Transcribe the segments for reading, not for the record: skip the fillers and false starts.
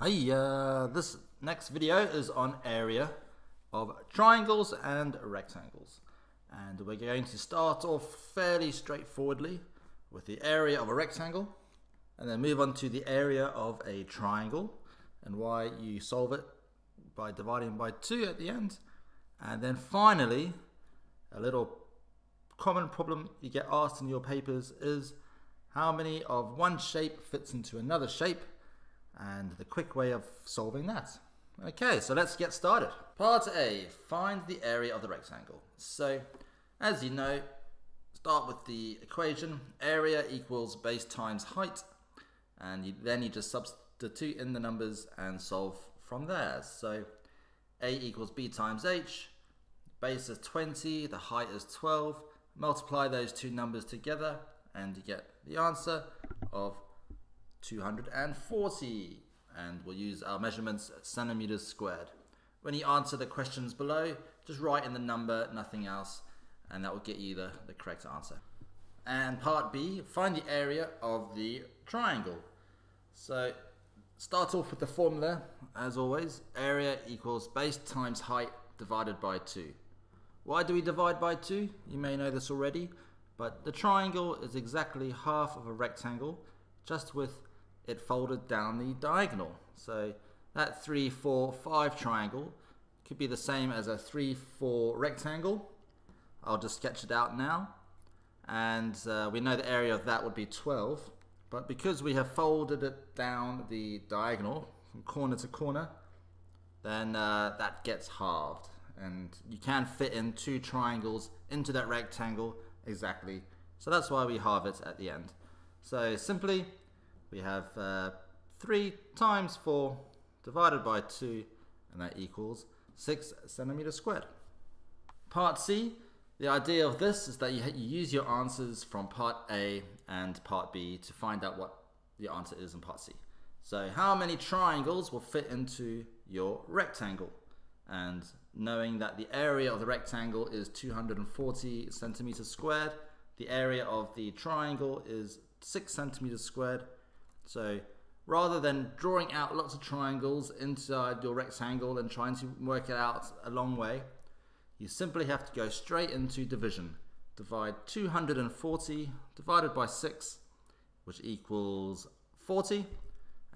Hey, this next video is on area of triangles and rectangles, and we're going to start off fairly straightforwardly with the area of a rectangle and then move on to the area of a triangle and why you solve it by dividing by 2 at the end. And then finally, a little common problem you get asked in your papers is how many of one shape fits into another shape, and the quick way of solving that. Okay, so let's get started. Part A, find the area of the rectangle. So, as you know, start with the equation. Area equals base times height, and then you just substitute in the numbers and solve from there. So, A equals B times H, base is 20, the height is 12. Multiply those two numbers together, and you get the answer of 240, and we'll use our measurements centimeters squared. When you answer the questions below, just write in the number, nothing else, and that will get you the correct answer. And part B, find the area of the triangle. So start off with the formula, as always. Area equals base times height divided by 2. Why do we divide by 2? You may know this already, but the triangle is exactly half of a rectangle, just with it folded down the diagonal. So that 3, 4, 5 triangle could be the same as a 3, 4 rectangle. I'll just sketch it out now. And we know the area of that would be 12. But because we have folded it down the diagonal from corner to corner, then that gets halved. And you can fit in 2 triangles into that rectangle exactly. So that's why we halve it at the end. So simply, we have 3 times 4 divided by 2, and that equals 6 centimeters squared. Part C, the idea of this is that you use your answers from part A and part B to find out what the answer is in part C. So how many triangles will fit into your rectangle? And knowing that the area of the rectangle is 240 centimeters squared, the area of the triangle is 6 centimeters squared. So rather than drawing out lots of triangles inside your rectangle and trying to work it out a long way, you simply have to go straight into division. Divide 240 divided by 6, which equals 40,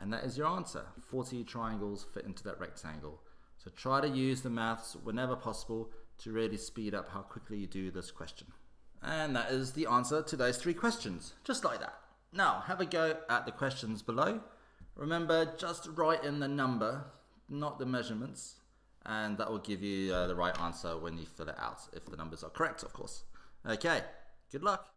and that is your answer. 40 triangles fit into that rectangle. So try to use the maths whenever possible to really speed up how quickly you do this question. And that is the answer to those 3 questions, just like that. Now, have a go at the questions below. Remember, just write in the number, not the measurements, and that will give you the right answer when you fill it out, if the numbers are correct, of course. Okay, good luck.